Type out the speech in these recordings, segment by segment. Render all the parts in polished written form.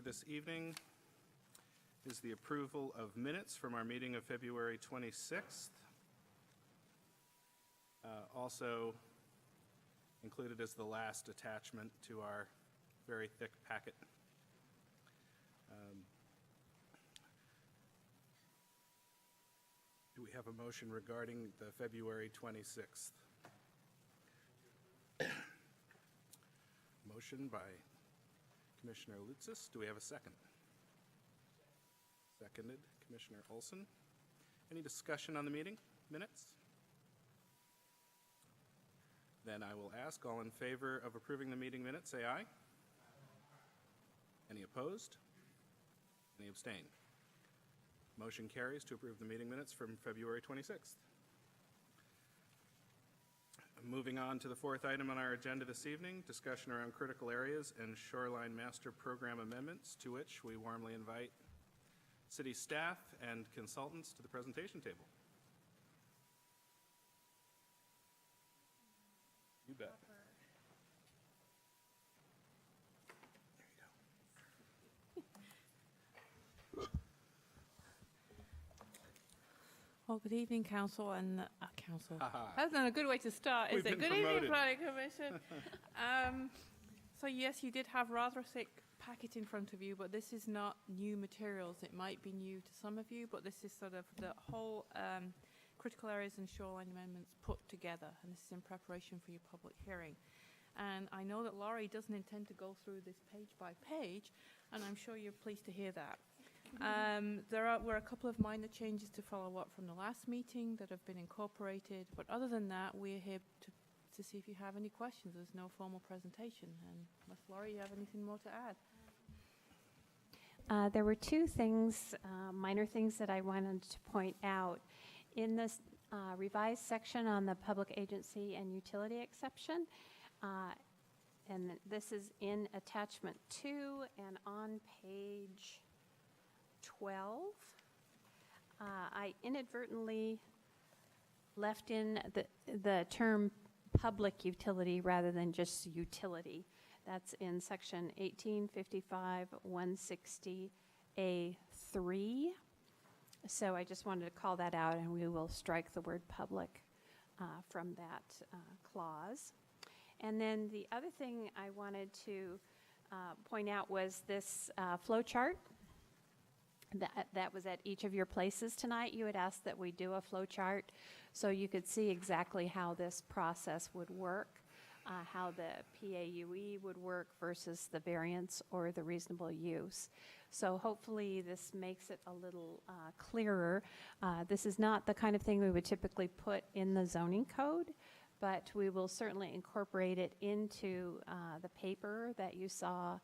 this evening is the approval of minutes from our meeting of February 26th. Also included as the last attachment to our very thick packet. Do we have a motion regarding the February 26th? Motion by Commissioner Lutzis. Do we have a second? Seconded, Commissioner Olson. Any discussion on the meeting minutes? Then I will ask, all in favor of approving the meeting minutes, say aye. Any opposed? Any abstain? Motion carries to approve the meeting minutes from February 26th. Moving on to the fourth item on our agenda this evening, discussion around critical areas and shoreline master program amendments, to which we warmly invite city staff and consultants to the presentation table. You bet. Well, good evening, Council and Council. That's not a good way to start, is it? Good evening, Planning Commission. So yes, you did have rather a thick packet in front of you, but this is not new materials. It might be new to some of you, but this is sort of the whole critical areas and shoreline amendments put together, and this is in preparation for your public hearing. And I know that Laurie doesn't intend to go through this page by page, and I'm sure you're pleased to hear that. There were a couple of minor changes to follow up from the last meeting that have been incorporated, but other than that, we're here to see if you have any questions. There's no formal presentation, and unless Laurie, you have anything more to add? There were two things, minor things that I wanted to point out. In this revised section on the public agency and utility exception, and this is in attachment 2 and on page 12, I inadvertently left in the term public utility rather than just utility. That's in section 1855 160A3. So I just wanted to call that out, and we will strike the word public from that clause. And then the other thing I wanted to point out was this flow chart. That was at each of your places tonight. You had asked that we do a flow chart so you could see exactly how this process would work, how the PAUE would work versus the variance or the reasonable use. So hopefully this makes it a little clearer. This is not the kind of thing we would typically put in the zoning code, but we will certainly incorporate it into the paper that you saw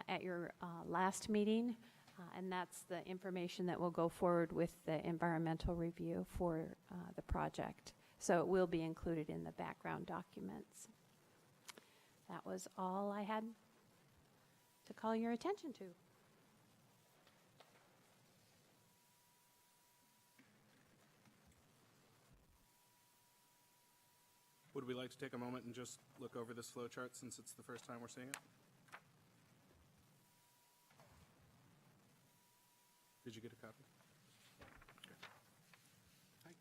at your last meeting. And that's the information that will go forward with the environmental review for the project. So it will be included in the background documents. That was all I had to call your attention to. Would we like to take a moment and just look over this flow chart since it's the first time we're seeing it? Did you get a copy? Okay. Hi.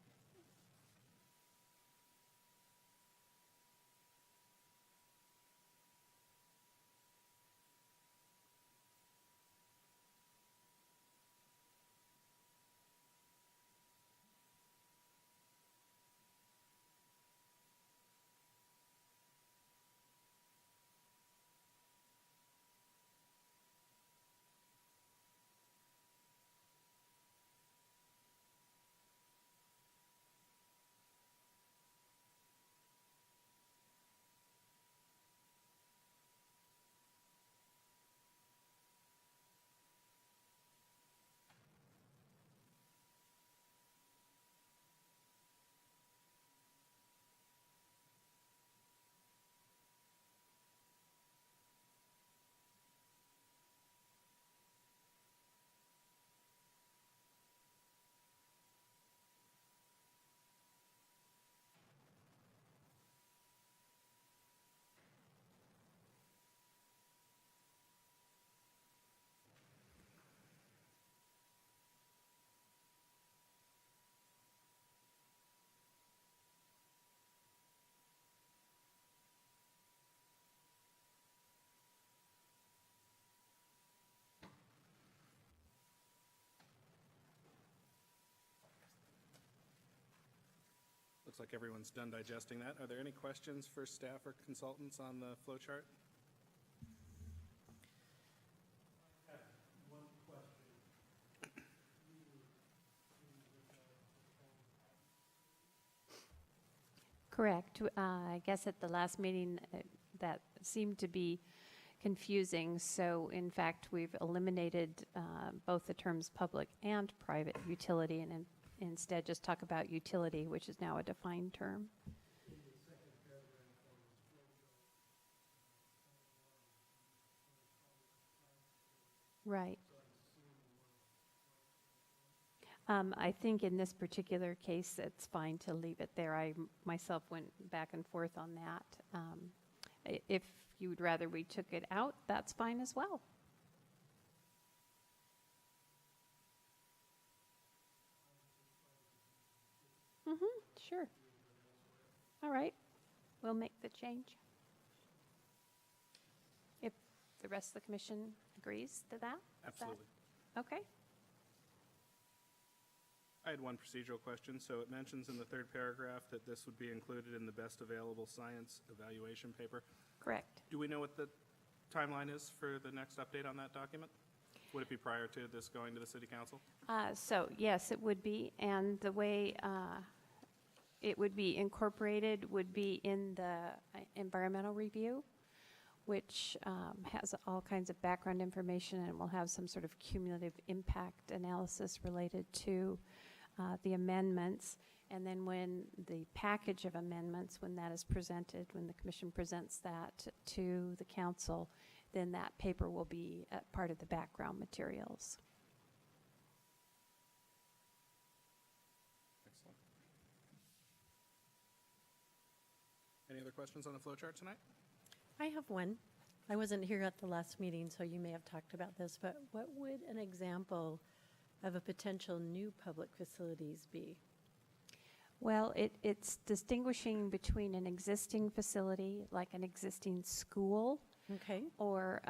looks like everyone's done digesting that. Are there any questions for staff or consultants on the flow chart? Correct. I guess at the last meeting, that seemed to be confusing. So in fact, we've eliminated both the terms public and private utility and instead just talk about utility, which is now a defined term. Right. I think in this particular case, it's fine to leave it there. I myself went back and forth on that. If you would rather we took it out, that's fine as well. Sure. All right. We'll make the change. If the rest of the commission agrees to that? Absolutely. Okay. I had one procedural question. So it mentions in the third paragraph that this would be included in the best available science evaluation paper. Correct. Do we know what the timeline is for the next update on that document? Would it be prior to this going to the city council? So yes, it would be. And the way it would be incorporated would be in the environmental review, which has all kinds of background information and will have some sort of cumulative impact analysis related to the amendments. And then when the package of amendments, when that is presented, when the commission presents that to the council, then that paper will be part of the background materials. Excellent. Any other questions on the flow chart tonight? I have one. I wasn't here at the last meeting, so you may have talked about this, but what would an example of a potential new public facilities be? Well, it's distinguishing between an existing facility, like an existing school, Okay. or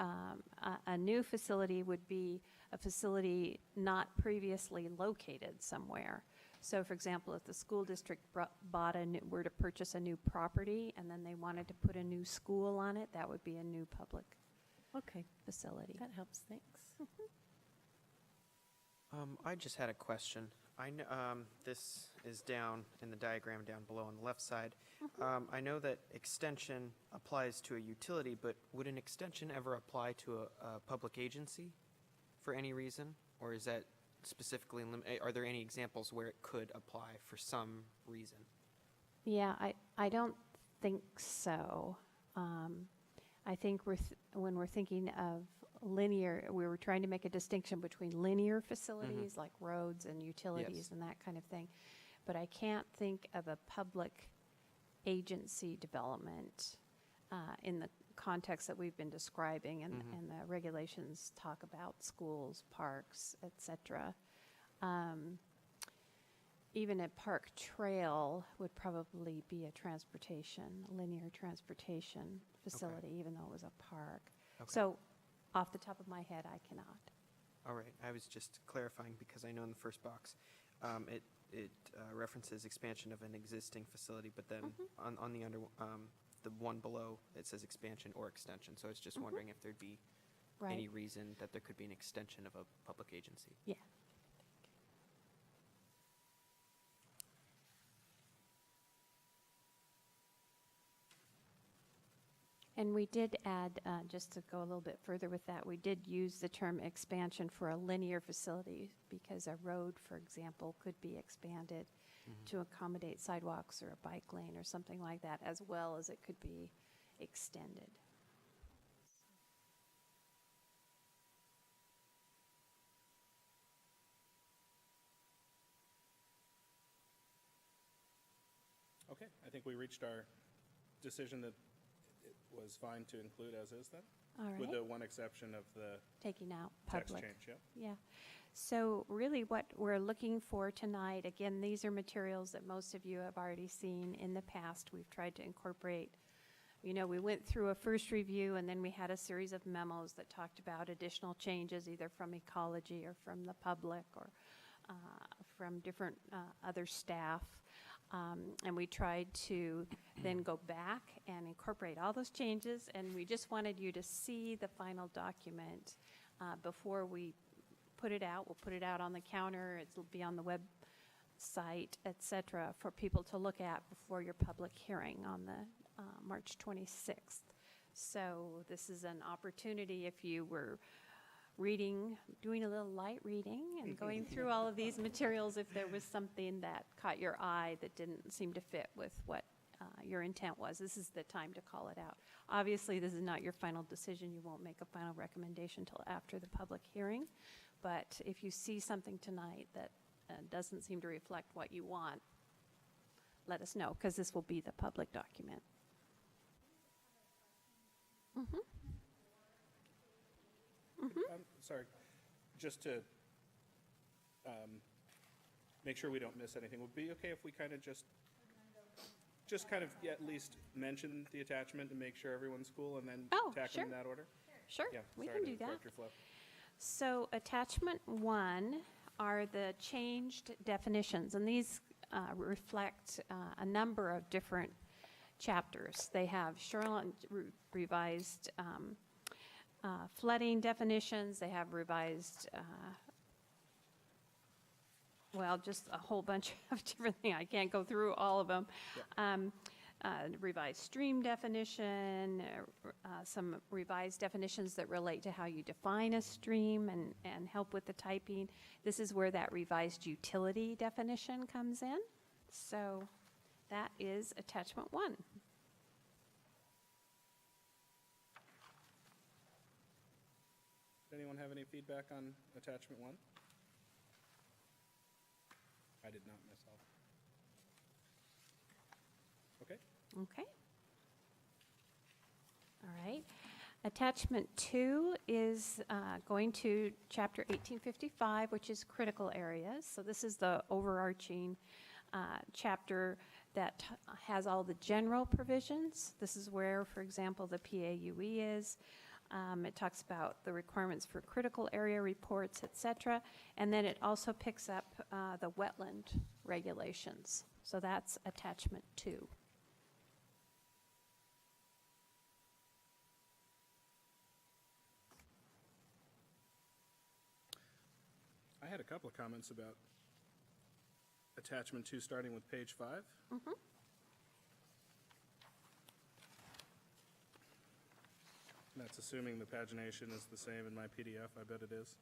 a new facility would be a facility not previously located somewhere. So, for example, if the school district were to purchase a new property and then they wanted to put a new school on it, that would be a new public Okay. facility. That helps. Thanks. I just had a question. I know this is down in the diagram down below on the left side. I know that extension applies to a utility, but would an extension ever apply to a public agency for any reason? Or is that specifically, are there any examples where it could apply for some reason? Yeah, I don't think so. I think when we're thinking of linear, we were trying to make a distinction between linear facilities like roads and utilities Yes. and that kind of thing. But I can't think of a public agency development in the context that we've been describing, and the regulations talk about schools, parks, etc. Even a park trail would probably be a linear transportation facility, even though it was a park. Okay. So off the top of my head, I cannot. All right, I was just clarifying because I know in the first box it references expansion of an existing facility, but then on the the one below it says expansion or extension. So I was just wondering if there'd be any reason that there could be an extension of a public agency. Yeah. And we did add, just to go a little bit further with that, we did use the term expansion for a linear facility because a road, for example, could be expanded to accommodate sidewalks or a bike lane or something like that, as well as it could be extended. Okay, I think we reached our decision that it was fine to include as is then? All right. With the one exception of the Taking out text public. change, yep. Yeah. So really what we're looking for tonight, again, these are materials that most of you have already seen in the past. We've tried to incorporate, we went through a first review and then we had a series of memos that talked about additional changes either from ecology or from the public or from different other staff. And we tried to then go back and incorporate all those changes, and we just wanted you to see the final document before we put it out. We'll put it out on the counter, it'll be on the website, et cetera, for people to look at before your public hearing on the March 26th. So this is an opportunity if you were reading, doing a little light reading and going through all of these materials, if there was something that caught your eye that didn't seem to fit with what your intent was, this is the time to call it out. Obviously, this is not your final decision. You won't make a final recommendation until after the public hearing. But if you see something tonight that doesn't seem to reflect what you want, let us know, because this will be the public document. Mm-hmm. Sorry, just to make sure we don't miss anything, would it be okay if we kind of just kind of at least mention the attachment and make sure everyone's cool, and then tackle sure. in that order? Sure, Yeah, we sorry can to do that. interrupt your flow. So attachment 1 are the changed definitions, and these reflect a number of different chapters. They have shoreline revised flooding definitions. They have revised, well, just a whole bunch of different things. I can't go through all of them. Yep. Revised stream definition, some revised definitions that relate to how you define a stream and help with the typing. This is where that revised utility definition comes in. So that is attachment 1. Does anyone have any feedback on attachment 1? I did not myself. Okay. Okay. All right. Attachment 2 is going to Chapter 1855, which is critical areas. So this is the overarching chapter that has all the general provisions. This is where, for example, the PAUE is. It talks about the requirements for critical area reports, et cetera. And then it also picks up the wetland regulations. So that's attachment 2. I had a couple of comments about attachment 2, starting with page 5. Mm-hmm. That's assuming the pagination is the same in my PDF. I bet it is.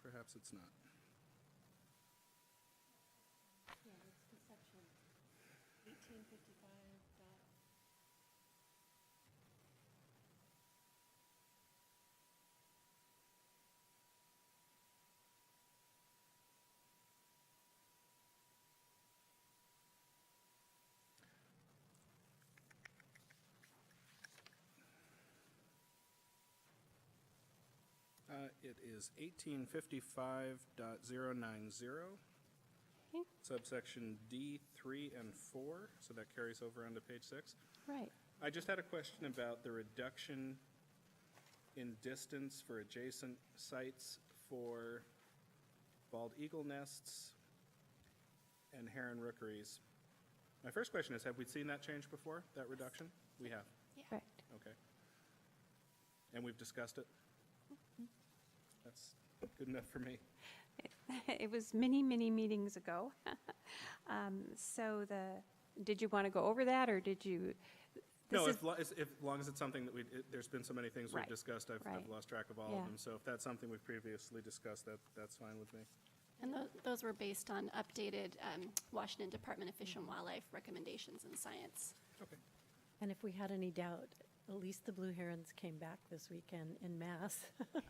Perhaps it's not. Yeah, it's the section 1855. It is 1855.090, Okay. subsection D, 3, and 4, so that carries over onto page 6. Right. I just had a question about the reduction in distance for adjacent sites for bald eagle nests and heron rookeries. My first question is, have we seen that change before, that reduction? We have. Correct. Okay. And we've discussed it? That's good enough for me. It was many, many meetings ago. So did you want to go over that, or did you? No, as long as it's something that there's been so many things we've Right, discussed, I've right. lost track of all Yeah. of them. So if that's something we've previously discussed, that's fine with me. And those were based on updated Washington Department of Fish and Wildlife recommendations in science. Okay. And if we had any doubt, at least the blue herons came back this weekend en masse. I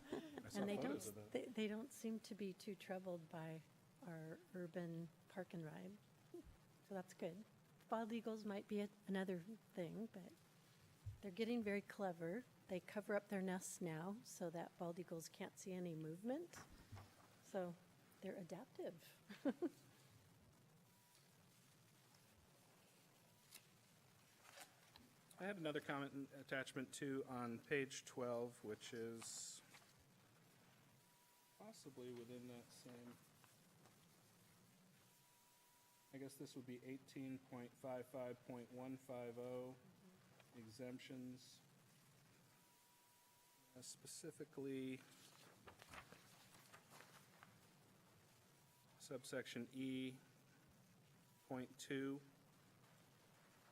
saw And they photos of that. they don't seem to be too troubled by our urban park and ride. So that's good. Bald eagles might be another thing, but they're getting very clever. They cover up their nests now so that bald eagles can't see any movement. So they're adaptive. I had another comment in attachment 2 on page 12, which is possibly within that same, I guess this would be 18.55.150 exemptions. Specifically, subsection E, .2.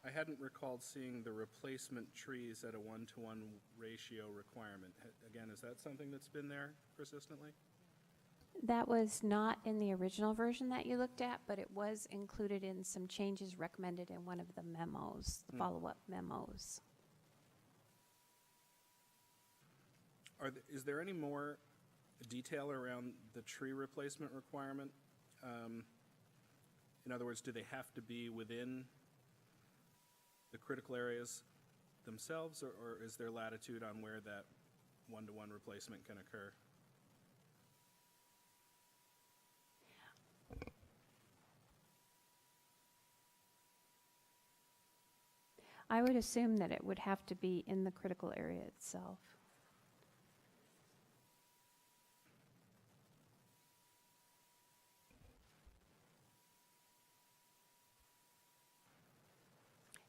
I hadn't recalled seeing the replacement trees at a 1-to-1 ratio requirement. Again, is that something that's been there persistently? That was not in the original version that you looked at, but it was included in some changes recommended in one of the memos, the follow-up memos. Is there any more detail around the tree replacement requirement? In other words, do they have to be within the critical areas themselves, or is there latitude on where that 1-to-1 replacement can occur? I would assume that it would have to be in the critical area itself.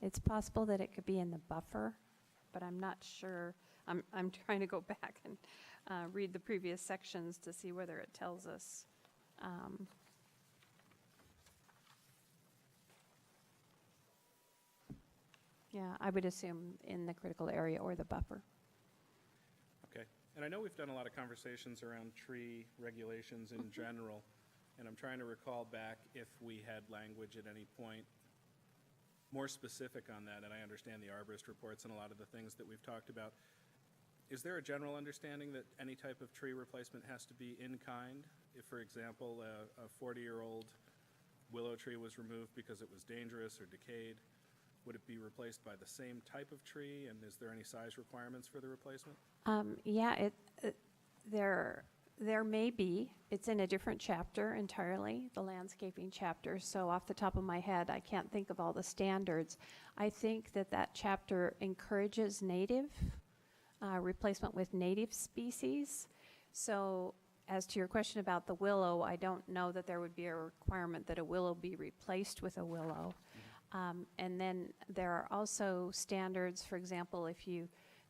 It's possible that it could be in the buffer, but I'm not sure. I'm trying to go back and read the previous sections to see whether it tells us. Yeah, I would assume in the critical area or the buffer. Okay. And I know we've done a lot of conversations around tree regulations in general, and I'm trying to recall back if we had language at any point more specific on that, and I understand the arborist reports and a lot of the things that we've talked about. Is there a general understanding that any type of tree replacement has to be in kind? If, for example, a 40-year-old willow tree was removed because it was dangerous or decayed, would it be replaced by the same type of tree, and is there any size requirements for the replacement? Yeah, there may be. It's in a different chapter entirely, the landscaping chapter. So off the top of my head, I can't think of all the standards. I think that chapter encourages native replacement with native species. So as to your question about the willow, I don't know that there would be a requirement that a willow be replaced with a willow. And then there are also standards, for example, if you,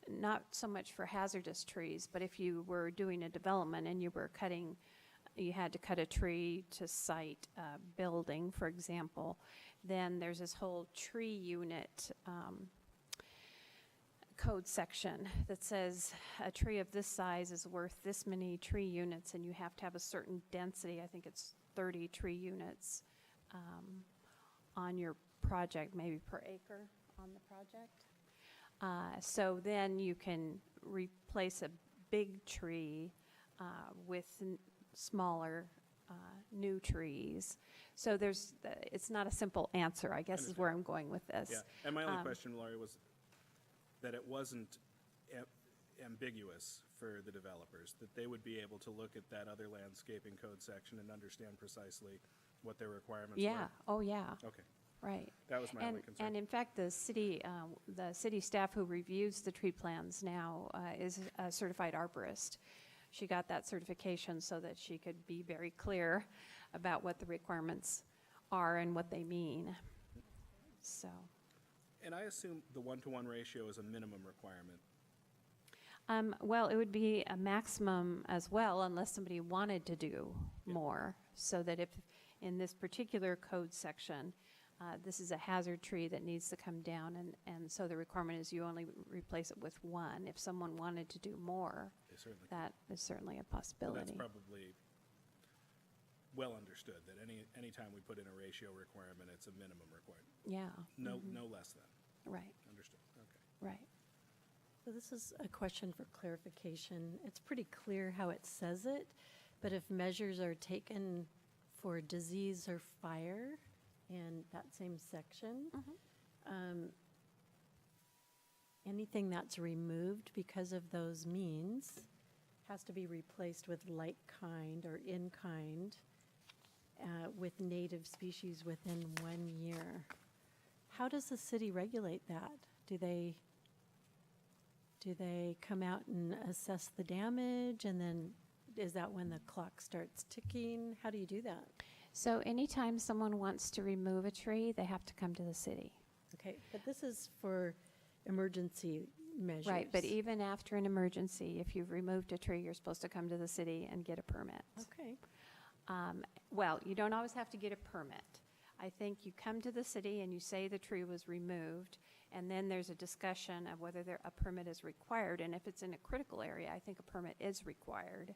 not so much for hazardous trees, but if you were doing a development and you were cutting, you had to cut a tree to site a building, for example, then there's this whole tree unit code section that says a tree of this size is worth this many tree units, and you have to have a certain density. I think it's 30 tree units on your project, maybe per acre on the project. So then you can replace a big tree with smaller new trees. So it's not a simple answer, I guess, is where I'm going with this. Yeah, and my only question, Laurie, was that it wasn't ambiguous for the developers, that they would be able to look at that other landscaping code section and understand precisely what their requirements were. Yeah, oh yeah. Okay. Right. That was my only concern. And in fact, the city staff who reviews the tree plans now is a certified arborist. She got that certification so that she could be very clear about what the requirements are and what they mean. So. And I assume the 1-to-1 ratio is a minimum requirement. Well, it would be a maximum as well, unless somebody wanted to do more. So that if in this particular code section, this is a hazard tree that needs to come down, and so the requirement is you only replace it with one. If someone wanted to do more, that is certainly a possibility. So that's probably well understood, that any time we put in a ratio requirement, it's a minimum requirement. Yeah. No less than. Right. Understood. Okay. Right. So this is a question for clarification. It's pretty clear how it says it, but if measures are taken for disease or fire in that same section, anything that's removed because of those means has to be replaced with like kind or in kind with native species within 1 year. How does the city regulate that? Do they come out and assess the damage, and then Is that when the clock starts ticking? How do you do that? So anytime someone wants to remove a tree, they have to come to the city. Okay, but this is for emergency measures. Right, but even after an emergency, if you've removed a tree, you're supposed to come to the city and get a permit. Okay, Well, you don't always have to get a permit. I think you come to the city and you say the tree was removed, and then there's a discussion of whether a permit is required. And if it's in a critical area, I think a permit is required,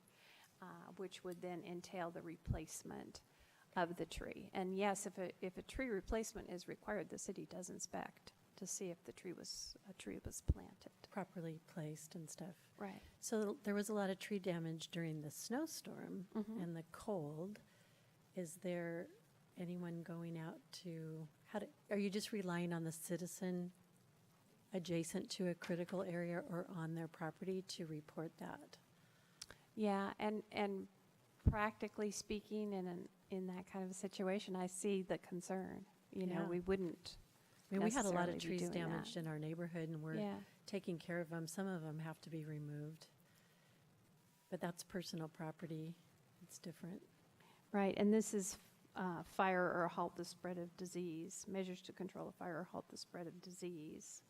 which would then entail the replacement of the tree. And yes, if a tree replacement is required, the city does inspect to see if a tree was planted. properly placed and stuff. Right. So there was a lot of tree damage during the snowstorm and the cold. Is there anyone going out to, are you just relying on the citizen adjacent to a critical area or on their property to report that? Yeah, and practically speaking, in that kind of a situation, I see the concern. You know, Yeah. we wouldn't. I mean, we had a lot of necessarily be trees doing that. damaged in our neighborhood, and we're Yeah. taking care of them. Some of them have to be removed. But that's personal property. It's different. Right, and this is fire or halt the spread of disease, measures to control the fire or halt the spread of disease,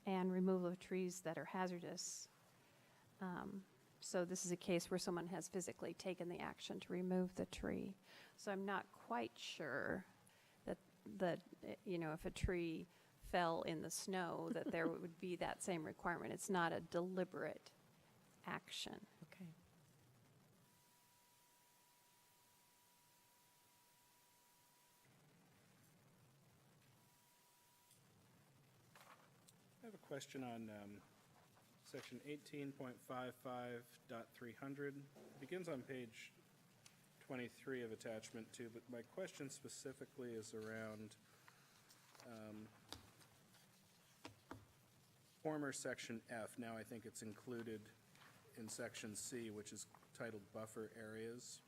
and removal of trees that are hazardous. So this is a case where someone has physically taken the action to remove the tree. So I'm not quite sure that if a tree fell in the snow, that there would be that same requirement. It's not a deliberate action. Okay. I have a question on section 18.55.300. It begins on page 23 of attachment 2, but my question specifically is around former section F. Now I think it's included in section C, which is titled buffer areas.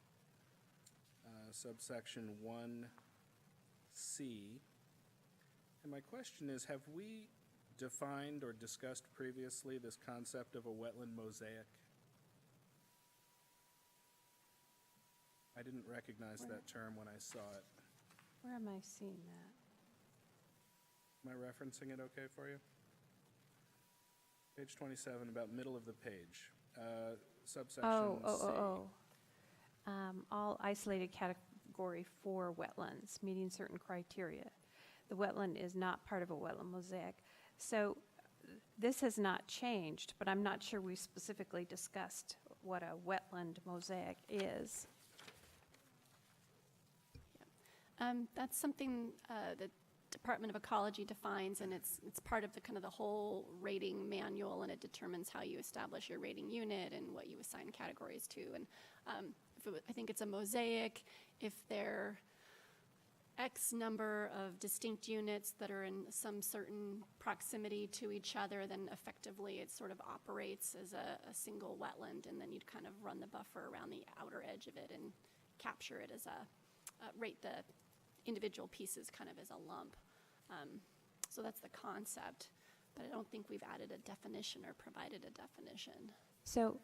Subsection 1C. And my question is, have we defined or discussed previously this concept of a wetland mosaic? I didn't recognize that term when I saw it. Where am I seeing that? Am I referencing it okay for you? Page 27, about middle of the page. Subsection C. All isolated category 4 wetlands meeting certain criteria. The wetland is not part of a wetland mosaic. So this has not changed, but I'm not sure we specifically discussed what a wetland mosaic is. That's something the Department of Ecology defines, and it's part of the kind of the whole rating manual, and it determines how you establish your rating unit and what you assign categories to. And I think it's a mosaic if there X number of distinct units that are in some certain proximity to each other, then effectively it sort of operates as a single wetland, and then you'd kind of run the buffer around the outer edge of it and capture it as rate the individual pieces kind of as a lump. So that's the concept, but I don't think we've added a definition or provided a definition. So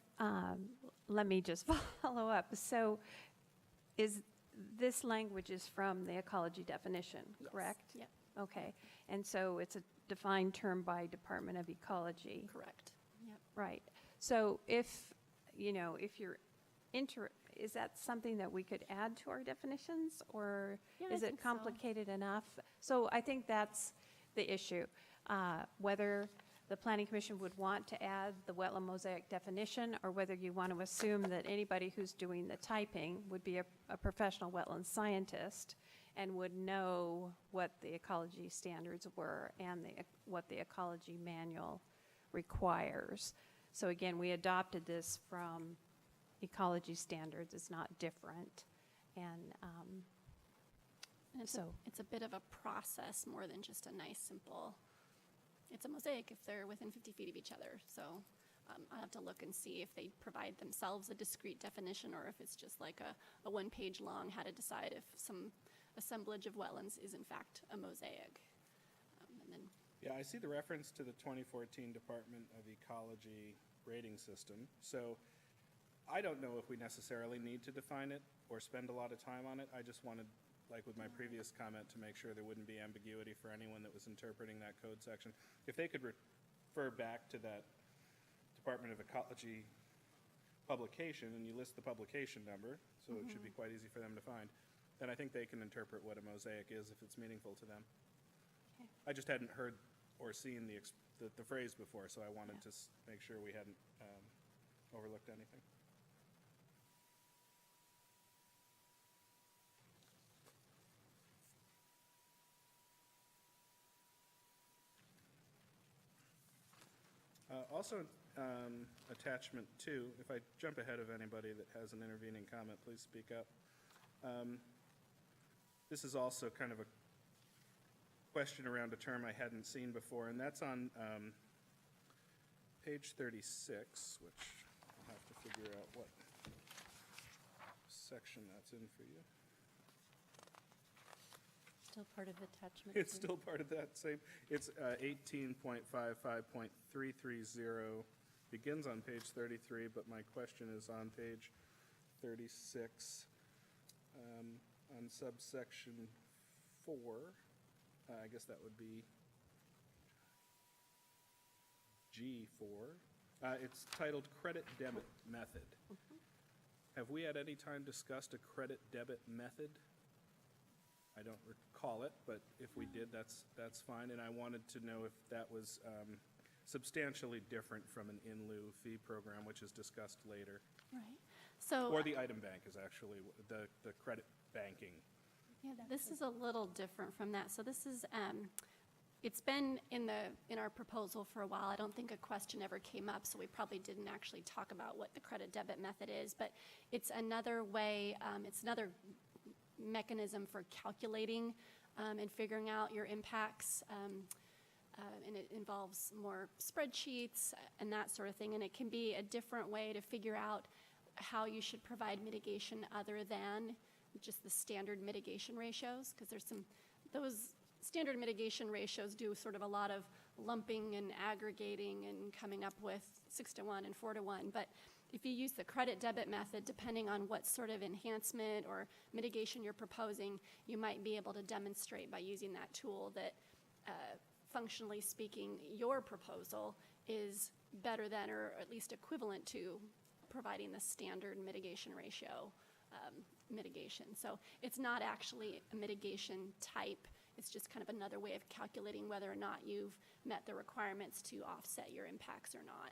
let me just follow up. So this language is from the ecology definition, correct? Yep. Okay. And so it's a defined term by Department of Ecology. Correct. Yep. Right. So if you're is that something that we could add to our definitions, or Yeah, is I it think so. complicated enough? So I think that's the issue. Whether the Planning Commission would want to add the wetland mosaic definition, or whether you want to assume that anybody who's doing the typing would be a professional wetland scientist and would know what the ecology standards were and what the ecology manual requires. So again, we adopted this from ecology standards. It's not different. And It's so it's a bit of a process more than just a nice, simple, it's a mosaic if they're within 50 feet of each other. So I'll have to look and see if they provide themselves a discrete definition, or if it's just like a one-page long how to decide if some assemblage of wetlands is in fact a mosaic. And then Yeah, I see the reference to the 2014 Department of Ecology rating system. So I don't know if we necessarily need to define it or spend a lot of time on it. I just wanted, like with my previous comment, to make sure there wouldn't be ambiguity for anyone that was interpreting that code section. If they could refer back to that Department of Ecology publication, and you list the publication number, so it should be quite easy for them to find, then I think they can interpret what a mosaic is if it's meaningful to them. Okay. I just hadn't heard or seen the phrase before, so I wanted to make sure we hadn't overlooked anything. Also, attachment 2, if I jump ahead of anybody that has an intervening comment, please speak up. This is also kind of a question around a term I hadn't seen before, and that's on page 36, which I'll have to figure out what section that's in for you. Still part of attachment. It's 2. still part of that same, it's 18.55.330, begins on page 33, but my question is on page 36, on subsection 4, I guess that would be G4. It's titled Credit Debit Method. Have we at any time discussed a credit debit method? I don't recall it, but if we did, that's fine. And I wanted to know if that was substantially different from an in lieu fee program, which is discussed later. Right. So, Or the item bank is actually the credit banking. yeah, this is a little different from that. So this is, it's been in our proposal for a while. I don't think a question ever came up, so we probably didn't actually talk about what the credit debit method is. But it's another way, it's another mechanism for calculating and figuring out your impacts. And it involves more spreadsheets and that sort of thing. And it can be a different way to figure out how you should provide mitigation other than just the standard mitigation ratios, because those standard mitigation ratios do sort of a lot of lumping and aggregating and coming up with 6-to-1 and 4-to-1. But if you use the credit debit method, depending on what sort of enhancement or mitigation you're proposing, you might be able to demonstrate by using that tool that functionally speaking, your proposal is better than or at least equivalent to providing the standard mitigation ratio mitigation. So it's not actually a mitigation type. It's just kind of another way of calculating whether or not you've met the requirements to offset your impacts or not.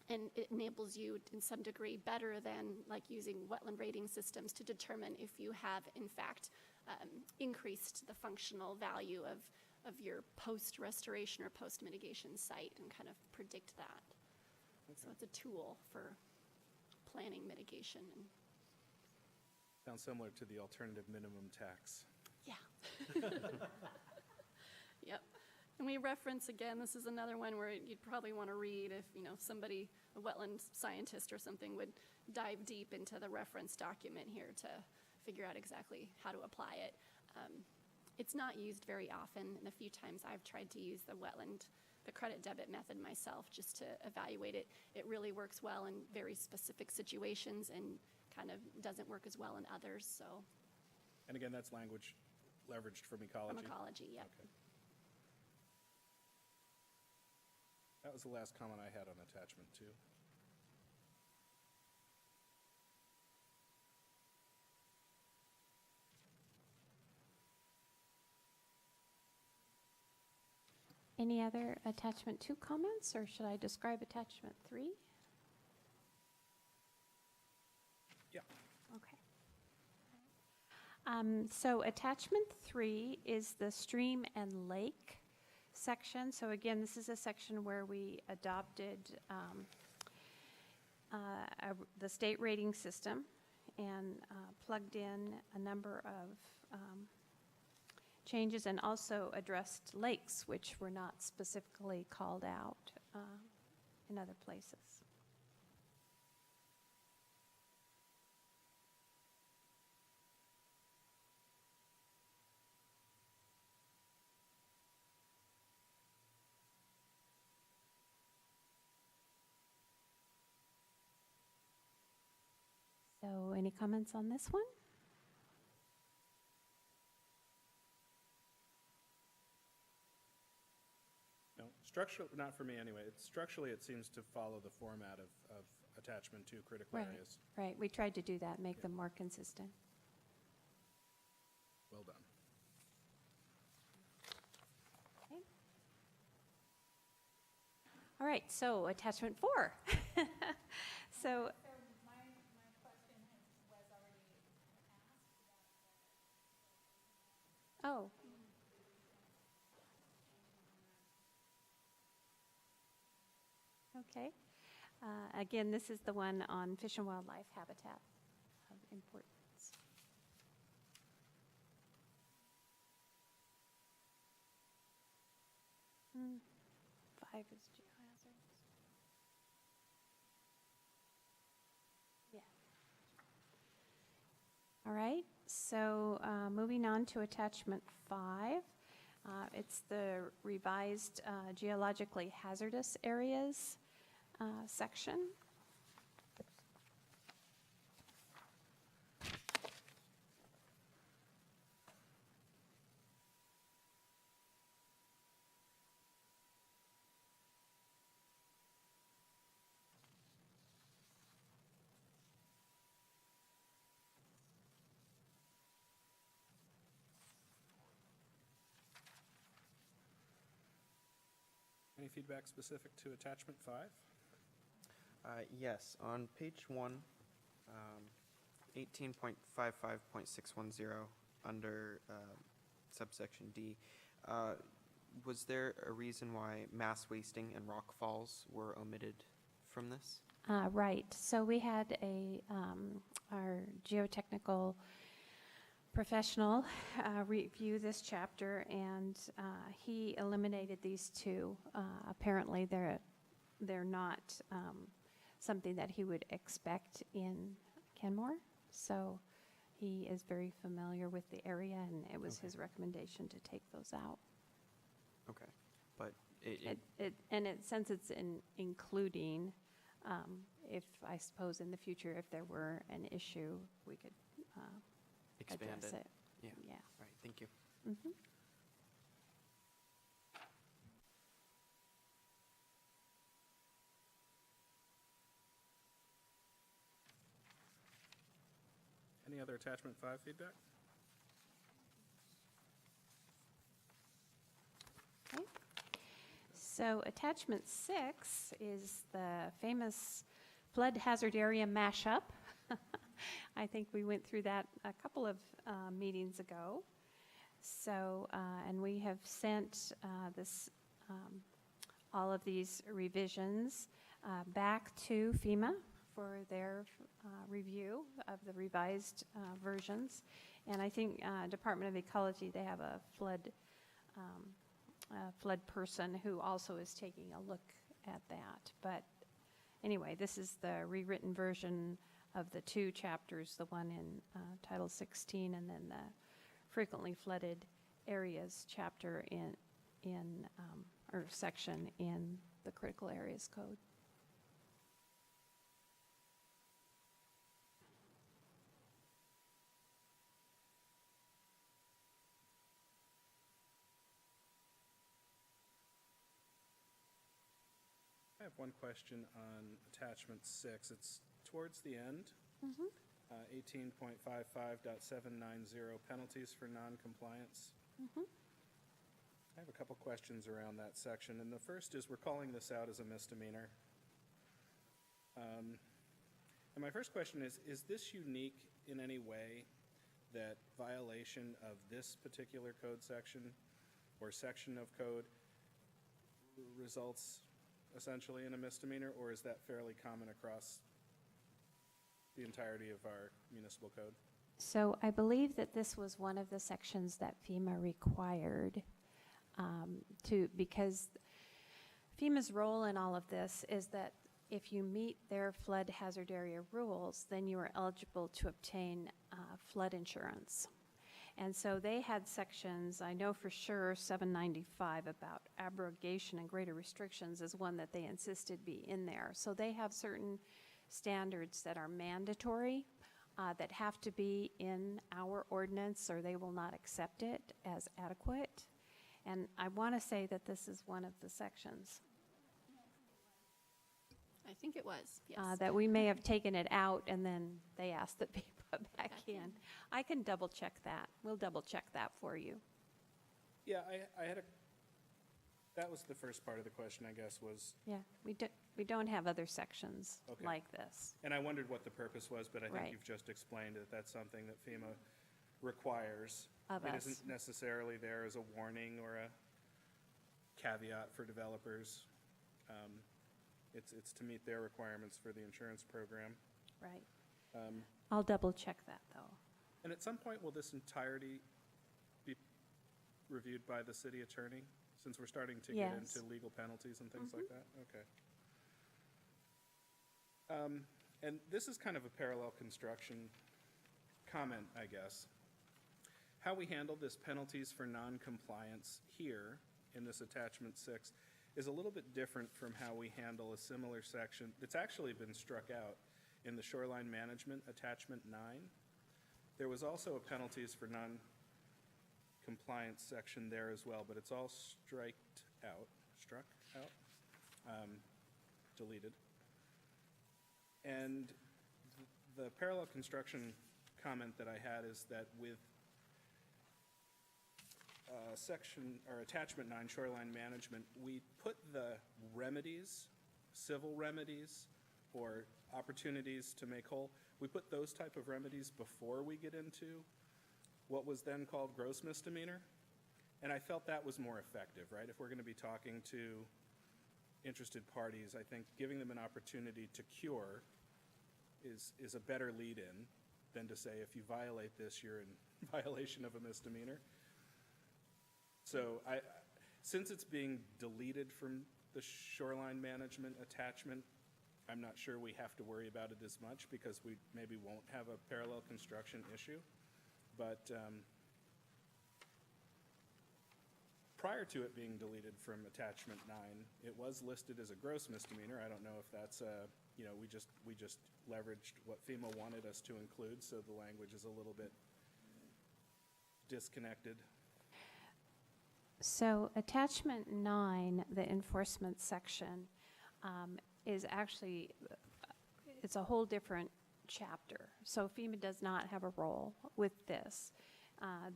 And it enables you in some degree better than like using wetland rating systems to determine if you have in fact increased the functional value of your post-restoration or post-mitigation site and kind of predict that. Okay. So it's a tool for planning mitigation. And sounds similar to the alternative minimum tax. yeah. Yep. And we reference, again, this is another one where you'd probably want to read if, somebody, a wetland scientist or something, would dive deep into the reference document here to figure out exactly how to apply it. It's not used very often, and the few times I've tried to use the credit debit method myself just to evaluate it, it really works well in very specific situations and kind of doesn't work as well in others, so. And again, that's language leveraged from ecology? From ecology, yep. Okay. That was the last comment I had on attachment 2. Any other attachment 2 comments, or should I describe attachment 3? Yeah. Okay. So attachment 3 is the stream and lake section. So again, this is a section where we adopted the state rating system and plugged in a number of changes and also addressed lakes, which were not specifically called out in other places. any comments on this one? No, structurally, not for me anyway. Structurally, it seems to follow the format of attachment to critical Right. areas. Right, we tried to do that, make them more consistent. Well done. Okay. All right, so attachment 4. So. Oh. Okay. Again, this is the one on fish and wildlife habitat of importance. Hmm. 5 is geohazards. Yeah. All right, so moving on to attachment 5. It's the revised geologically hazardous areas section. Any feedback specific to attachment 5? Yes, on page 1, 18.55.610, under subsection D, was there a reason why mass wasting and rock falls were omitted from this? Right, so we had our geotechnical professional review this chapter, and he eliminated these two. Apparently, they're not something that he would expect in Kenmore, so he is very familiar with the area, and it was his recommendation to take those out. Okay, but Since it's including, if I suppose in the future, if there were an issue, we could expand address it. Yeah. Yeah. Right, thank you. Mhm. Any other attachment 5 feedback? Okay. So attachment 6 is the famous flood hazard area mashup. I think we went through that a couple of meetings ago. So, and we have sent all of these revisions back to FEMA for their review of the revised versions. And I think Department of Ecology, they have a flood person who also is taking a look at that. But anyway, this is the rewritten version of the 2 chapters, the one in Title 16 and then the frequently flooded areas chapter or section in the Critical Areas Code. I have one question on attachment 6. It's towards the end. 18.55.790, penalties for noncompliance. I have a couple questions around that section, and the first is we're calling this out as a misdemeanor. And my first question is this unique in any way that violation of this particular code section or section of code results essentially in a misdemeanor, or is that fairly common across the entirety of our municipal code? So I believe that this was one of the sections that FEMA required because FEMA's role in all of this is that if you meet their flood hazard area rules, then you are eligible to obtain flood insurance. And so they had sections, I know for sure 795 about abrogation and greater restrictions is one that they insisted be in there. So they have certain standards that are mandatory that have to be in our ordinance, or they will not accept it as adequate. And I want to say that this is one of the sections I think it was, yes. that we may have taken it out, and then they asked that be put back in. I can double check that. We'll double check that for you. Yeah, I had that was the first part of the question, I guess, was, Yeah, we don't have other sections Okay. like this. and I wondered what the purpose was, but I think Right. you've just explained that that's something that FEMA requires. Of It us. isn't necessarily there as a warning or a caveat for developers. It's to meet their requirements for the insurance program. Right. Um, I'll double check that, though. And at some point, will this entirety be reviewed by the city attorney? Since we're starting to get Yes. into legal penalties and things like that? Okay. And this is kind of a parallel construction comment, I guess. How we handle this penalties for non-compliance here in this attachment 6 is a little bit different from how we handle a similar section that's actually been struck out in the shoreline management attachment 9. There was also a penalties for non-compliance section there as well, but it's all struck out, deleted. And the parallel construction comment that I had is that with section or attachment 9, shoreline management, we put the remedies, civil remedies, or opportunities to make whole, we put those type of remedies before we get into what was then called gross misdemeanor. And I felt that was more effective, right? If we're going to be talking to interested parties, I think giving them an opportunity to cure is a better lead-in than to say, if you violate this, you're in violation of a misdemeanor. So since it's being deleted from the shoreline management attachment, I'm not sure we have to worry about it as much because we maybe won't have a parallel construction issue. But prior to it being deleted from attachment 9, it was listed as a gross misdemeanor. I don't know if that's we just leveraged what FEMA wanted us to include, so the language is a little bit disconnected. So attachment 9, the enforcement section, is actually, it's a whole different chapter. So FEMA does not have a role with this.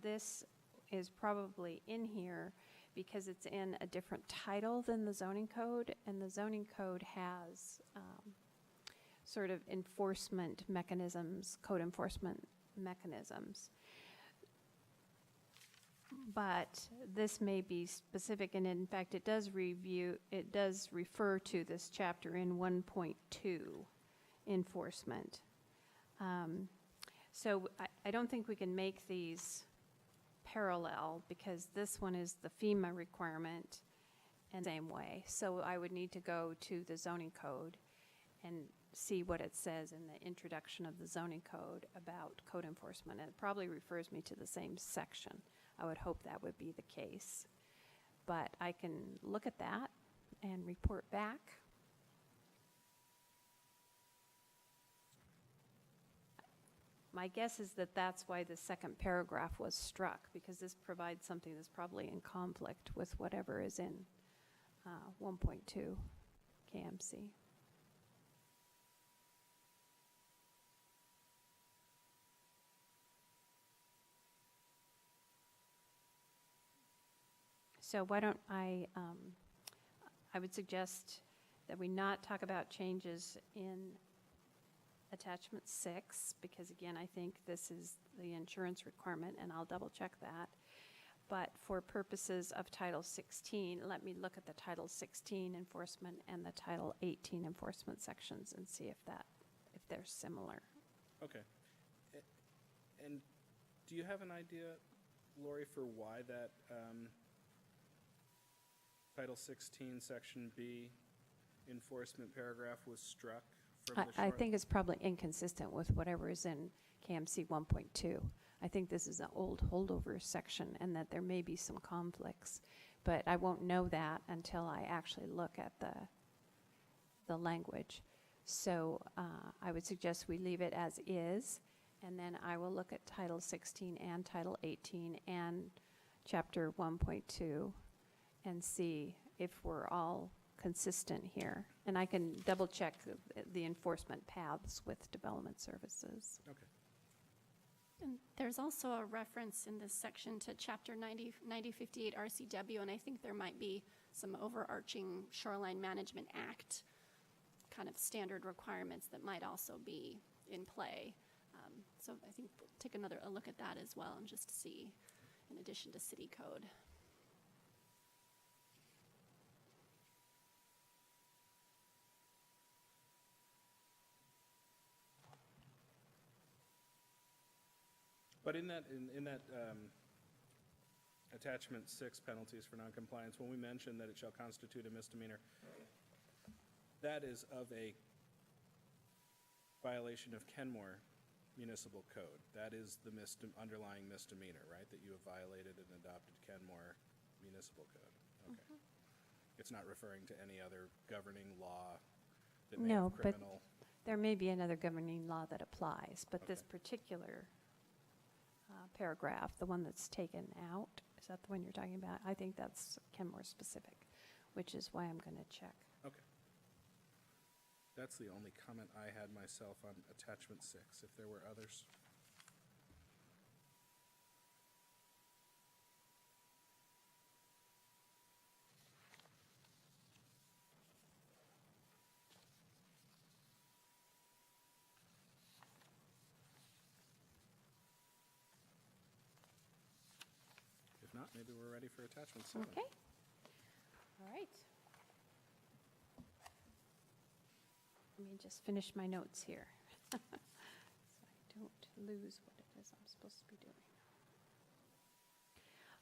This is probably in here because it's in a different title than the zoning code, and the zoning code has sort of enforcement mechanisms, code enforcement mechanisms. But this may be specific, and in fact, it does refer to this chapter in 1.2, enforcement. So I don't think we can make these parallel because this one is the FEMA requirement and the same way. So I would need to go to the zoning code and see what it says in the introduction of the zoning code about code enforcement. And it probably refers me to the same section. I would hope that would be the case. But I can look at that and report back. My guess is that that's why the second paragraph was struck, because this provides something that's probably in conflict with whatever is in 1.2 KMC. So why don't I would suggest that we not talk about changes in attachment 6, because again, I think this is the insurance requirement, and I'll double check that. But for purposes of Title 16, let me look at the Title 16 enforcement and the Title 18 enforcement sections and see if they're similar. Okay. And do you have an idea, Lori, for why that Title 16, Section B enforcement paragraph was struck from the I think it's probably inconsistent with whatever is in KMC 1.2. I think this is an old holdover section and that there may be some conflicts, but I won't know that until I actually look at the language. So I would suggest we leave it as is, And then I will look at Title 16 and Title 18 and Chapter 1.2 and see if we're all consistent here. And I can double check the enforcement paths with development services. Okay. And there's also a reference in this section to Chapter 9058 RCW, and I think there might be some overarching Shoreline Management Act kind of standard requirements that might also be in play. So I think we'll take a look at that as well and just see, in addition to city code. But in that attachment 6, penalties for noncompliance, when we mention that it shall constitute a misdemeanor, that is of a violation of Kenmore Municipal Code. That is the underlying misdemeanor, right? That you have violated and adopted Kenmore Municipal Code. Okay. It's not referring to any other governing law that may No, have but criminal. there may be another governing law that applies, but this particular paragraph, the one that's taken out, is that the one you're talking about? I think that's Kenmore specific, which is why I'm going to check. Okay. That's the only comment I had myself on attachment 6, if there were others. If not, maybe we're ready for attachment 7. Okay. All right. Let me just finish my notes here so I don't lose what it is I'm supposed to be doing.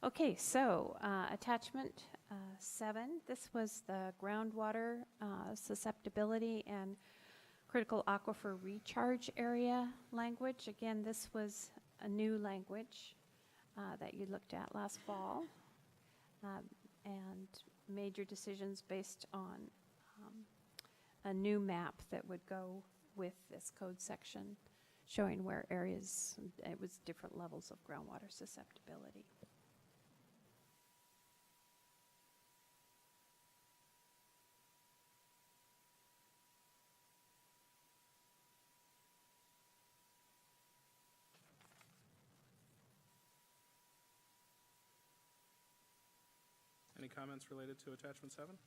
Okay, so attachment 7, this was the groundwater susceptibility and critical aquifer recharge area language. Again, this was a new language that you looked at last fall, and major decisions based on a new map that would go with this code section, showing where areas, it was different levels of groundwater susceptibility. Any comments related to attachment 7?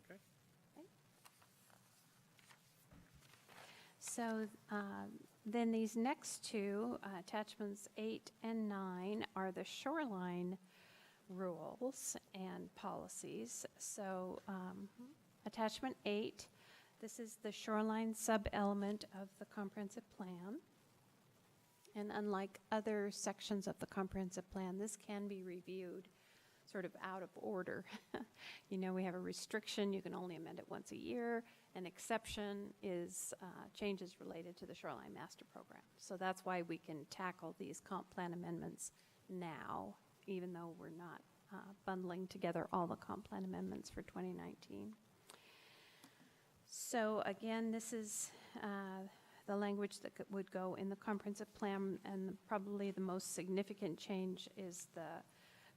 Okay. So then these next two, attachments 8 and 9, are the shoreline rules and policies. So attachment 8, this is the shoreline sub-element of the comprehensive plan. And unlike other sections of the comprehensive plan, this can be reviewed sort of out of order. You know, we have a restriction, you can only amend it once a year. An exception is changes related to the Shoreline Master Program. So that's why we can tackle these comp plan amendments now, even though we're not bundling together all the comp plan amendments for 2019. So again, this is the language that would go in the comprehensive plan, and probably the most significant change is the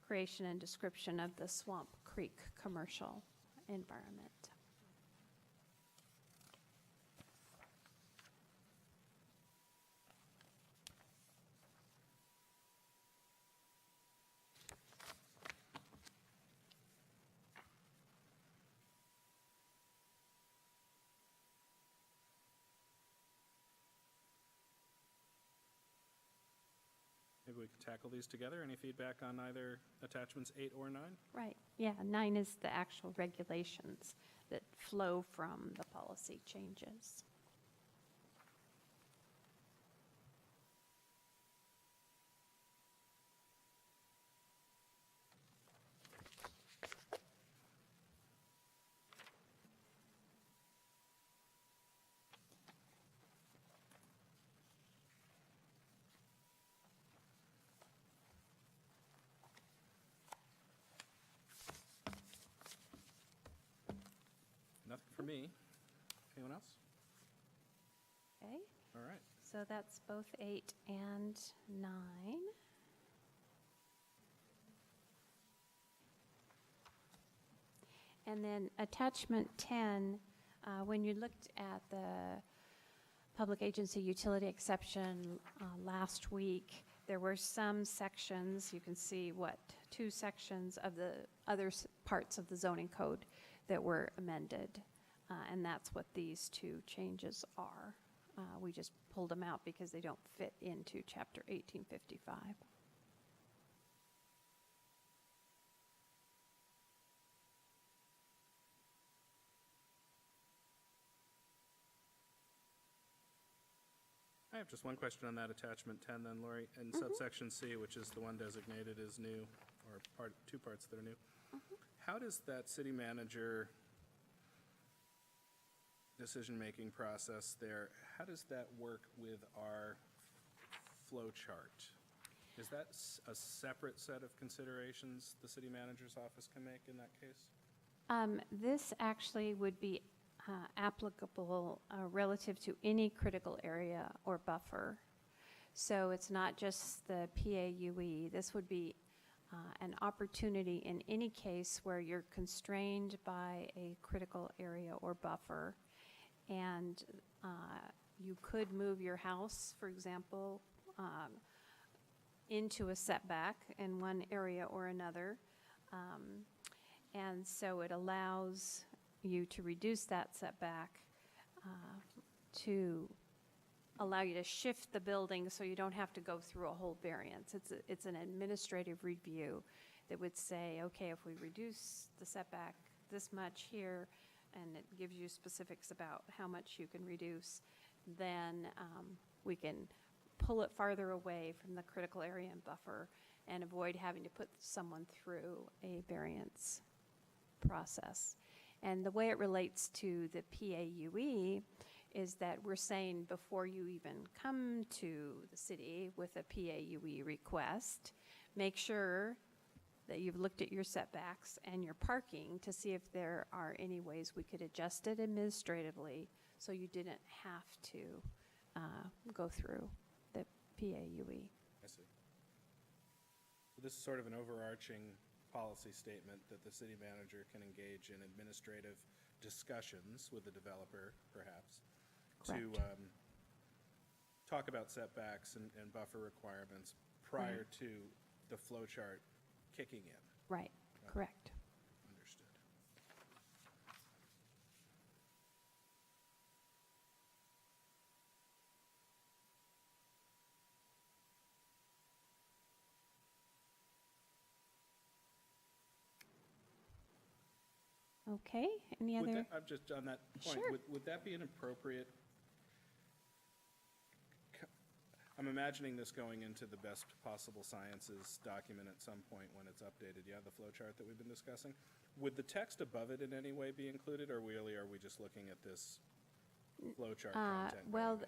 creation and description of the Swamp Creek commercial environment. Maybe we can tackle these together. Any feedback on either attachments 8 or 9? Right, yeah, 9 is the actual regulations that flow from the policy changes. Nothing for me. Anyone else? Okay, All right. So that's both 8 and 9. And then attachment 10, when you looked at the public agency utility exception last week, there were some sections, you can see what, 2 sections of the other parts of the zoning code that were amended. And that's what these 2 changes are. We just pulled them out because they don't fit into Chapter 1855. I have just one question on that attachment 10 then, Lori. In subsection C, which is the one designated as new, or 2 parts that are new, how does that city manager decision-making process there, how does that work with our flow chart? Is that a separate set of considerations the city manager's office can make in that case? This actually would be applicable relative to any critical area or buffer. So it's not just the PAUE. This would be an opportunity in any case where you're constrained by a critical area or buffer, and you could move your house, for example, into a setback in one area or another. And so it allows you to reduce that setback to allow you to shift the building so you don't have to go through a whole variance. It's an administrative review that would say, okay, if we reduce the setback this much here, and it gives you specifics about how much you can reduce, then we can pull it farther away from the critical area and buffer and avoid having to put someone through a variance process. And the way it relates to the PAUE is that we're saying before you even come to the city with a PAUE request, make sure that you've looked at your setbacks and your parking to see if there are any ways we could adjust it administratively so you didn't have to go through the PAUE. I see. So this is sort of an overarching policy statement that the city manager can engage in administrative discussions with the developer, perhaps, Correct. to talk about setbacks and buffer requirements prior to the flow chart kicking in. Right, correct. Understood. Okay, any other? I'm just on that point. Sure. Would that be an appropriate? I'm imagining this going into the best possible sciences document at some point when it's updated. Yeah, the flow chart that we've been discussing. Would the text above it in any way be included, or really are we just looking at this flow chart content? Well,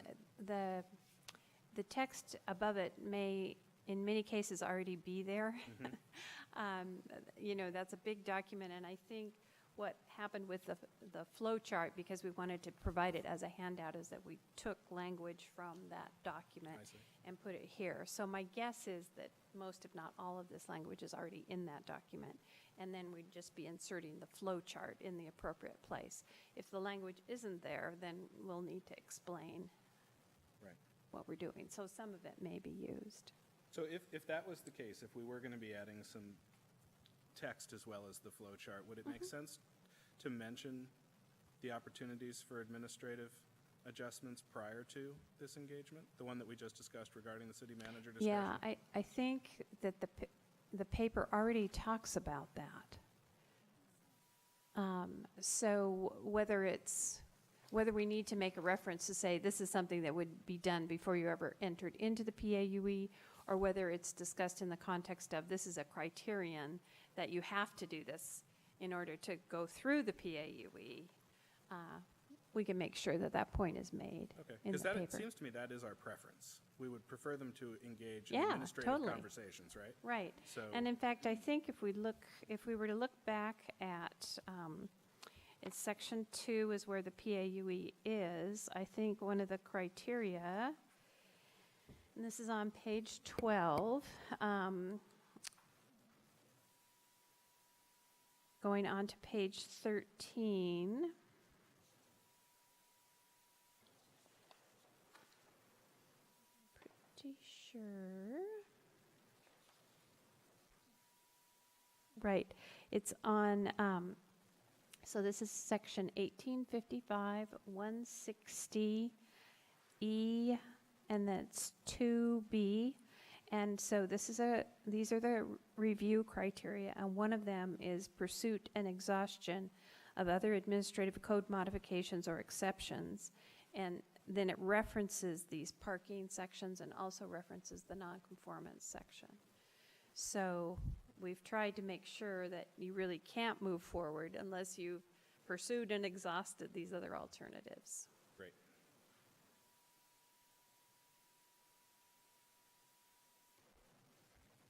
the text above it may, in many cases, already be there. You know, that's a big document, and I think what happened with the flow chart, because we wanted to provide it as a handout, is that we took language from that document and put it here. So my guess is that most, if not all, of this language is already in that document, and then we'd just be inserting the flow chart in the appropriate place. If the language isn't there, then we'll need to explain what we're doing. So some of it may be used. So if that was the case, if we were going to be adding some text as well as the flow chart, would it make sense to mention the opportunities for administrative adjustments prior to this engagement, the one that we just discussed regarding the city manager discussion? Yeah, I think that the paper already talks about that. So whether we need to make a reference to say this is something that would be done before you ever entered into the PAUE, or whether it's discussed in the context of this is a criterion that you have to do this in order to go through the PAUE, we can make sure that that point is made in the paper. It seems to me that is our preference. We would prefer them to engage in Yeah, administrative totally. conversations, right? Right. So, And in fact, I think if we were to look back at, it's section 2 is where the PAUE is. I think one of the criteria and this is on page 12. Going on to page 13. Pretty sure. Right. It's on, so this is section 1855, 160E, and that's 2B. And so these are the review criteria, and one of them is pursuit and exhaustion of other administrative code modifications or exceptions. And then it references these parking sections and also references the nonconformance section. So we've tried to make sure that you really can't move forward unless you've pursued and exhausted these other alternatives. Great.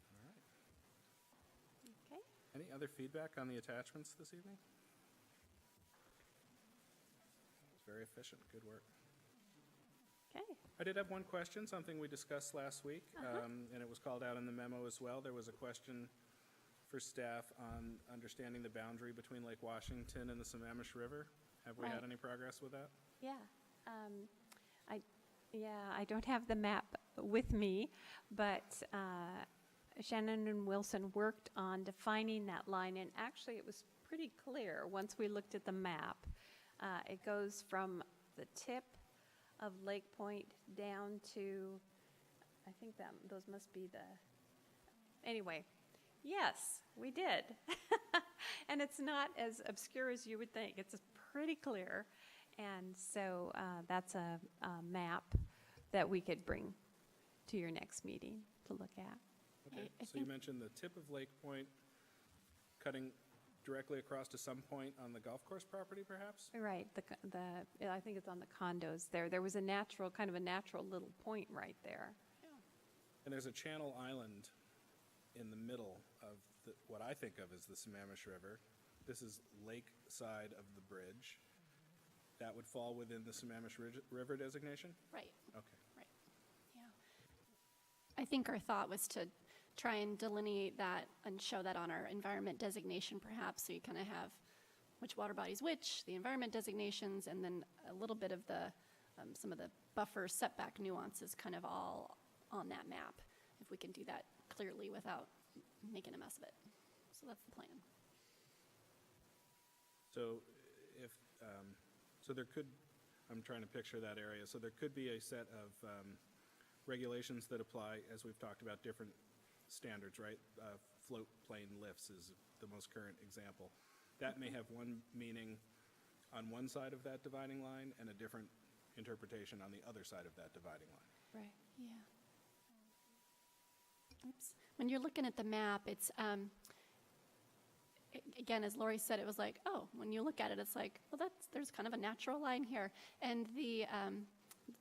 All right. Okay. Any other feedback on the attachments this evening? That was very efficient. Good work. Okay. I did have one question, something we discussed last week, and it was called out in the memo as well. There was a question for staff on understanding the boundary between Lake Washington and the Sammamish River. Have we had any progress with that? Yeah. I don't have the map with me, but Shannon and Wilson worked on defining that line, and actually it was pretty clear once we looked at the map. It goes from the tip of Lake Point down to, I think those must be anyway, yes, we did. And it's not as obscure as you would think. It's pretty clear. And so that's a map that we could bring to your next meeting to look at. Okay, so you mentioned the tip of Lake Point cutting directly across to some point on the golf course property, perhaps? Right, I think it's on the condos there. There was a natural little point right there. And there's a channel island in the middle of what I think of as the Sammamish River. This is lake side of the bridge. That would fall within the Sammamish River designation? Right. Okay. Right. Yeah. I think our thought was to try and delineate that and show that on our environment designation perhaps, so you kind of have which water bodies which, the environment designations, and then a little bit of the some of the buffer setback nuances kind of all on that map, if we can do that clearly without making a mess of it. So that's the plan. So if, so there could, I'm trying to picture that area, so there could be a set of regulations that apply, as we've talked about, different standards, right? Float plane lifts is the most current example. That may have one meaning on one side of that dividing line and a different interpretation on the other side of that dividing line. Right. Yeah. Oops. When you're looking at the map, it's again, as Lori said, it was like, oh, when you look at it, it's like, well, there's kind of a natural line here, and the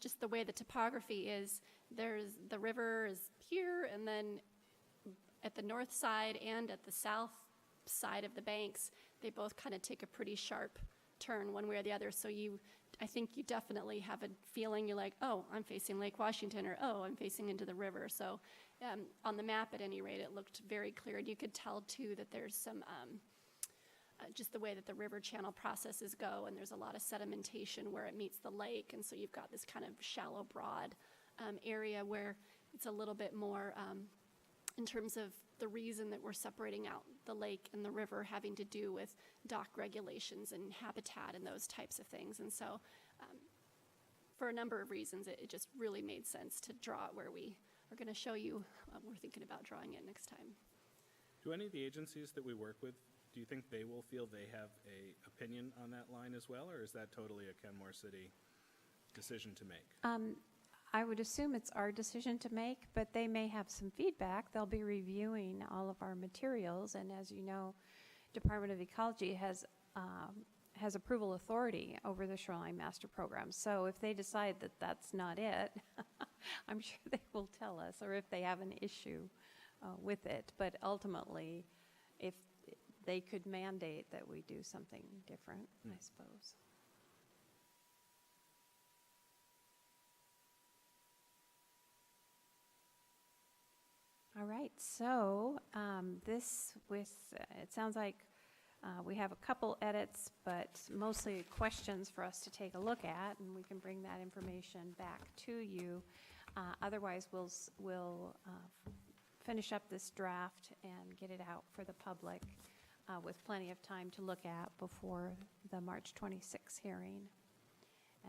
just the way the topography is, the river is here, and then at the north side and at the south side of the banks, they both kind of take a pretty sharp turn one way or the other. So I think you definitely have a feeling, you're like, oh, I'm facing Lake Washington, or oh, I'm facing into the river. So on the map, at any rate, it looked very clear. And you could tell, too, that there's some, just the way that the river channel processes go, and there's a lot of sedimentation where it meets the lake. And so you've got this kind of shallow, broad area where it's a little bit more in terms of the reason that we're separating out the lake and the river having to do with dock regulations and habitat and those types of things. And so for a number of reasons, it just really made sense to draw it where we are going to show you. We're thinking about drawing it next time. Do any of the agencies that we work with, do you think they will feel they have a opinion on that line as well, or is that totally a Kenmore City decision to make? I would assume it's our decision to make, but they may have some feedback. They'll be reviewing all of our materials, and as you know, Department of Ecology has approval authority over the Shoreline Master Program. So if they decide that that's not it, I'm sure they will tell us, or if they have an issue with it. But ultimately, if they could mandate that we do something different, I suppose. All right, so it sounds like we have a couple edits, but mostly questions for us to take a look at, and we can bring that information back to you. Otherwise, we'll finish up this draft and get it out for the public with plenty of time to look at before the March 26th hearing.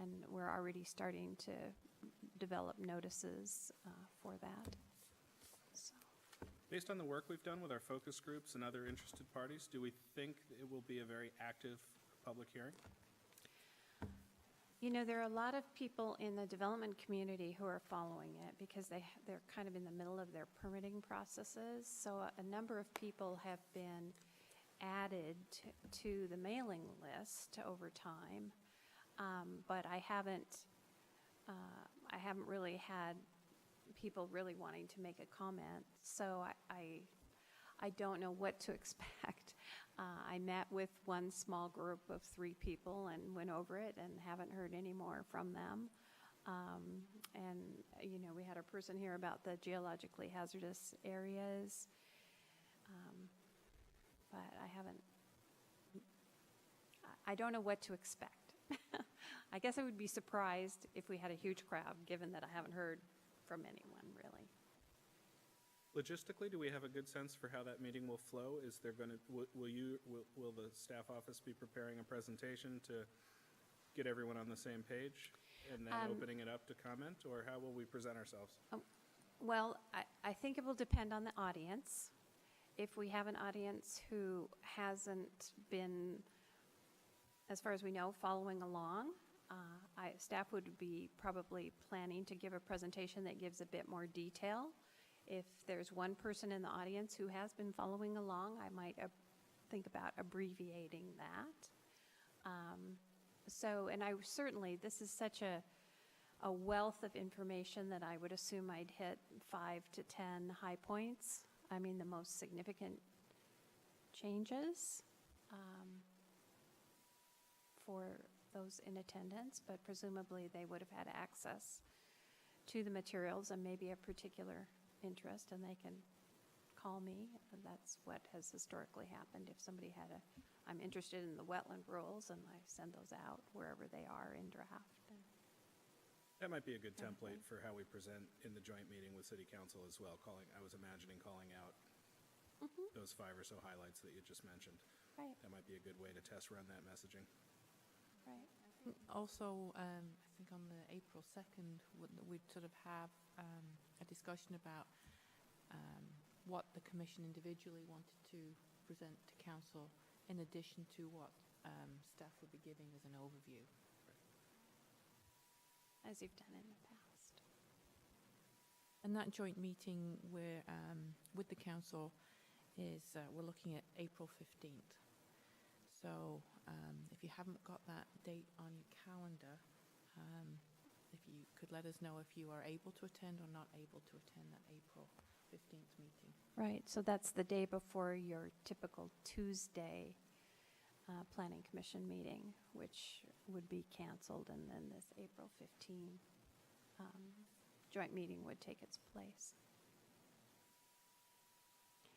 And we're already starting to develop notices for that. So. Based on the work we've done with our focus groups and other interested parties, do we think it will be a very active public hearing? You know, there are a lot of people in the development community who are following it because they're kind of in the middle of their permitting processes. So a number of people have been added to the mailing list over time, but I haven't really had people really wanting to make a comment. So I don't know what to expect. I met with one small group of 3 people and went over it and haven't heard any more from them. And, you know, we had a person here about the geologically hazardous areas. But I don't know what to expect. I guess I would be surprised if we had a huge crowd, given that I haven't heard from anyone, really. Logistically, do we have a good sense for how that meeting will flow? Is there going to, will the staff office be preparing a presentation to get everyone on the same page and then opening it up to comment, or how will we present ourselves? Well, I think it will depend on the audience. If we have an audience who hasn't been, as far as we know, following along, staff would be probably planning to give a presentation that gives a bit more detail. If there's one person in the audience who has been following along, I might think about abbreviating that. And I certainly, this is such a wealth of information that I would assume I'd hit 5 to 10 high points. I mean, the most significant changes for those in attendance, but presumably they would have had access to the materials and maybe a particular interest, and they can call me. That's what has historically happened. If somebody had I'm interested in the wetland rules, and I send those out wherever they are in draft. That might be a good template for how we present in the joint meeting with City Council as well. I was imagining calling out those 5 or so highlights that you just mentioned. Right. That might be a good way to test run that messaging. Right. Also, I think on the April 2nd, we'd sort of have a discussion about what the Commission individually wanted to present to Council in addition to what staff would be giving as an overview. As you've done in the past. And that joint meeting where, with the Council is, we're looking at April 15th. So if you haven't got that date on your calendar, if you could let us know if you are able to attend or not able to attend that April 15th meeting. Right, so that's the day before your typical Tuesday Planning Commission meeting, which would be canceled, and then this April 15 joint meeting would take its place.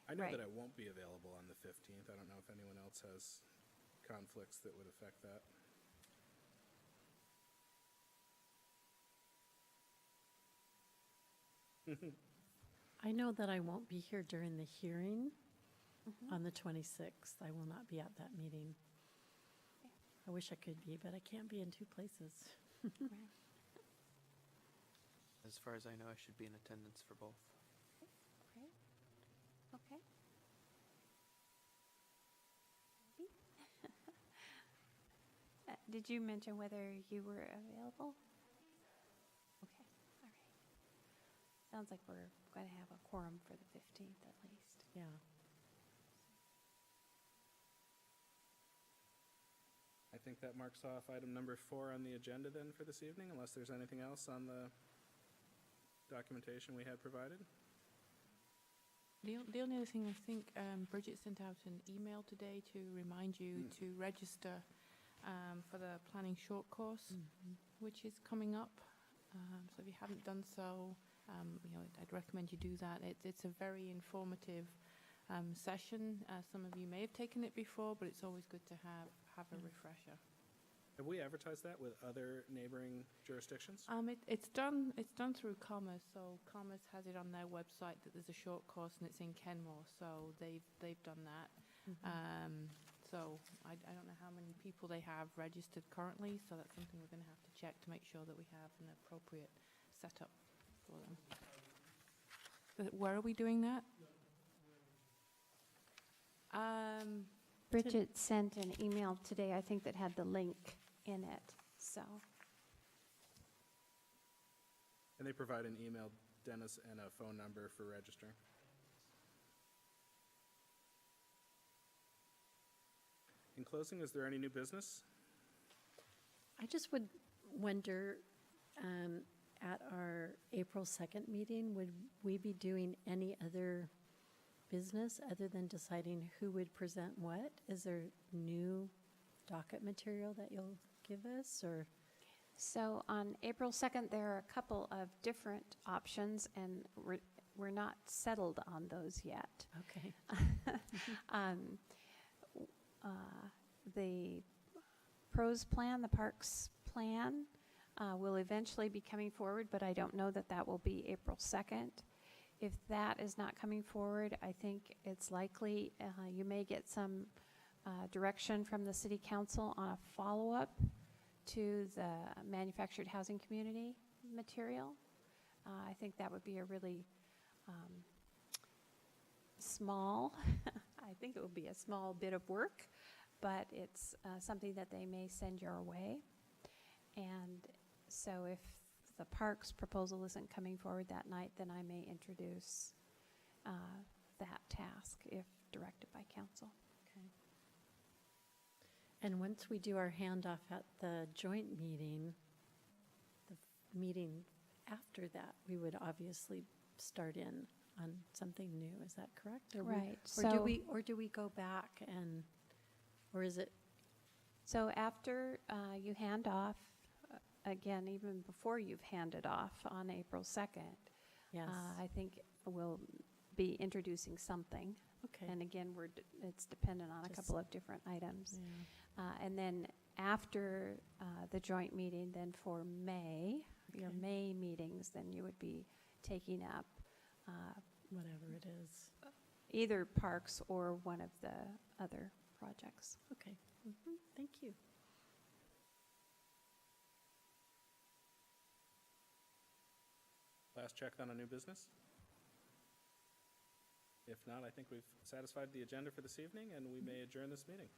I know Right. that I won't be available on the 15th. I don't know if anyone else has conflicts that would affect that. I know that I won't be here during the hearing on the 26th. I will not be at that meeting. I wish I could be, but I can't be in 2 places. Right. As far as I know, I should be in attendance for both. Great. Okay. Did you mention whether you were available? Okay, all right. Sounds like we're going to have a quorum for the 15th at least. Yeah. I think that marks off item number 4 on the agenda then for this evening, unless there's anything else on the documentation we had provided. The only other thing, I think Bridget sent out an email today to remind you to register for the planning short course, which is coming up. So if you haven't done so, I'd recommend you do that. It's a very informative session. Some of you may have taken it before, but it's always good to have a refresher. Have we advertised that with other neighboring jurisdictions? It's done through Commerce, so Commerce has it on their website that there's a short course and it's in Kenmore, so they've done that. So I don't know how many people they have registered currently, so that's something we're going to have to check to make sure that we have an appropriate setup for them. But where are we doing that? Bridget sent an email today, I think, that had the link in it, so. And they provide an email, Dennis, and a phone number for registering. In closing, is there any new business? I just would wonder, at our April 2nd meeting, would we be doing any other business other than deciding who would present what? Is there new docket material that you'll give us, or? So on April 2nd, there are a couple of different options, and we're not settled on those yet. Okay. The PROS plan, the Parks plan, will eventually be coming forward, but I don't know that that will be April 2nd. If that is not coming forward, I think it's likely you may get some direction from the City Council on a follow-up to the manufactured housing community material. I think that would be a really small, I think it would be a small bit of work, but it's something that they may send your way. And so if the parks proposal isn't coming forward that night, then I may introduce that task if directed by council. Okay. And once we do our handoff at the joint meeting, the meeting after that, we would obviously start in on something new. Is that correct? Right. Or do we go back and, or is it? So after you hand off, again, even before you've handed off on April 2nd, Yes. I think we'll be introducing something. Okay. And again, it's dependent on a couple of different items. And then after the joint meeting, then for May, your Okay. May meetings, then you would be taking up Whatever it is. either parks or one of the other projects. Okay. Thank you. Last check on a new business? If not, I think we've satisfied the agenda for this evening, and we may adjourn this meeting.